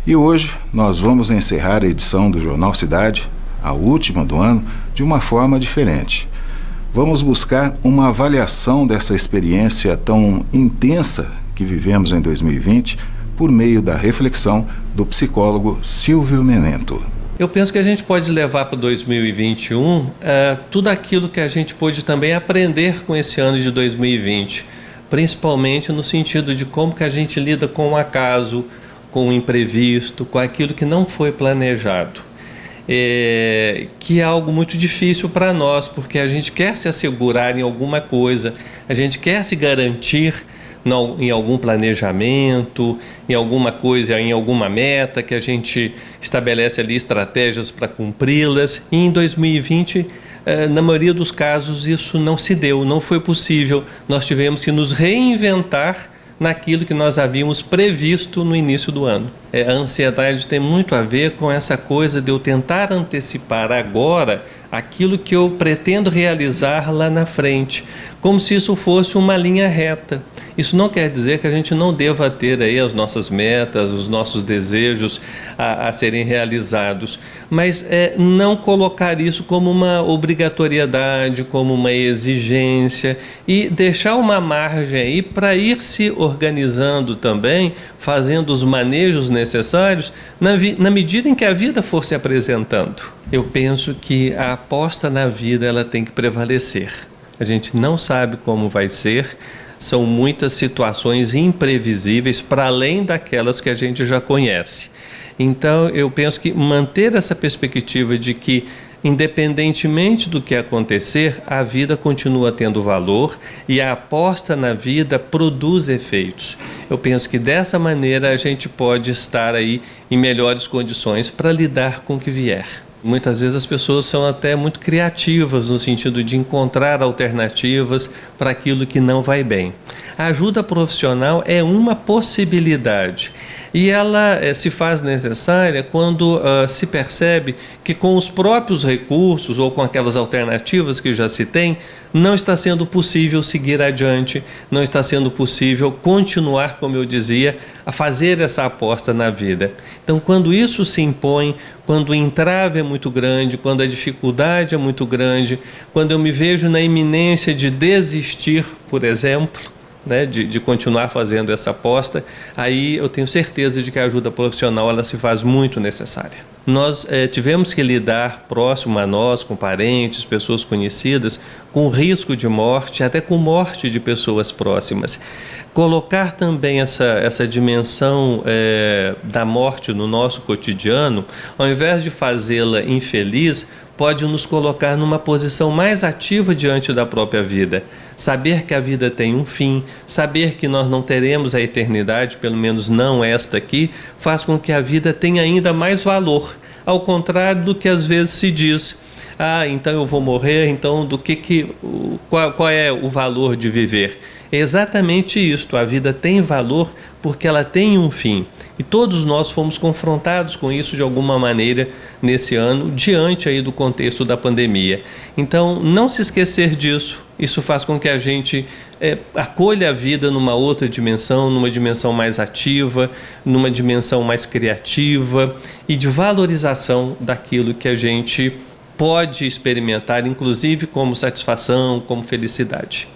E hoje nós vamos encerrar a edição do Jornal Cidade, a última do ano, de uma forma diferente. Vamos buscar uma avaliação dessa experiência tão intensa que vivemos em 2020 por meio da reflexão do psicólogo Silvio Menento. Eu penso que a gente pode levar para 2021 tudo aquilo que a gente pôde também aprender com esse ano de 2020, principalmente no sentido de como que a gente lida com o acaso, com o imprevisto, com aquilo que não foi planejado. Que é algo muito difícil para nós, porque a gente quer se assegurar em alguma coisa, a gente quer se garantir em algum planejamento, em alguma coisa, em alguma meta que a gente estabelece ali estratégias para cumpri-las. E em 2020, na maioria dos casos, isso não se deu, não foi possível. Nós tivemos que nos reinventar naquilo que nós havíamos previsto no início do ano. A ansiedade tem muito a ver com essa coisa de eu tentar antecipar agora aquilo que eu pretendo realizar lá na frente, como se isso fosse uma linha reta. Isso não quer dizer que a gente não deva ter aí as nossas metas, os nossos desejos a serem realizados, mas não colocar isso como uma obrigatoriedade, como uma exigência, e deixar uma margem aí para ir se organizando também, fazendo os manejos necessários na medida em que a vida for se apresentando. Eu penso que a aposta na vida ela tem que prevalecer. A gente não sabe como vai ser, são muitas situações imprevisíveis para além daquelas que a gente já conhece. Então eu penso que manter essa perspectiva de que, independentemente do que acontecer, a vida continua tendo valor e a aposta na vida produz efeitos. Eu penso que dessa maneira a gente pode estar aí em melhores condições para lidar com o que vier. Muitas vezes as pessoas são até muito criativas no sentido de encontrar alternativas para aquilo que não vai bem. A ajuda profissional é uma possibilidade e ela se faz necessária quando se percebe que com os próprios recursos ou com aquelas alternativas que já se tem, não está sendo possível seguir adiante, não está sendo possível continuar, como eu dizia, a fazer essa aposta na vida. Então, quando isso se impõe, quando o entrave é muito grande, quando a dificuldade é muito grande, quando eu me vejo na iminência de desistir, por exemplo, de continuar fazendo essa aposta, aí eu tenho certeza de que a ajuda profissional ela se faz muito necessária. Nós tivemos que lidar próximo a nós, com parentes, pessoas conhecidas, com risco de morte, até com morte de pessoas próximas. Colocar também essa dimensão da morte no nosso cotidiano, ao invés de fazê-la infeliz, pode nos colocar numa posição mais ativa diante da própria vida. Saber que a vida tem um fim, saber que nós não teremos a eternidade, pelo menos não esta aqui, faz com que a vida tenha ainda mais valor, ao contrário do que às vezes se diz. Então eu vou morrer, então qual é o valor de viver? É exatamente isto, a vida tem valor porque ela tem um fim. E todos nós fomos confrontados com isso de alguma maneira nesse ano, diante aí do contexto da pandemia. Então, não se esquecer disso, isso faz com que a gente acolha a vida numa outra dimensão, numa dimensão mais ativa, numa dimensão mais criativa e de valorização daquilo que a gente pode experimentar, inclusive como satisfação, como felicidade.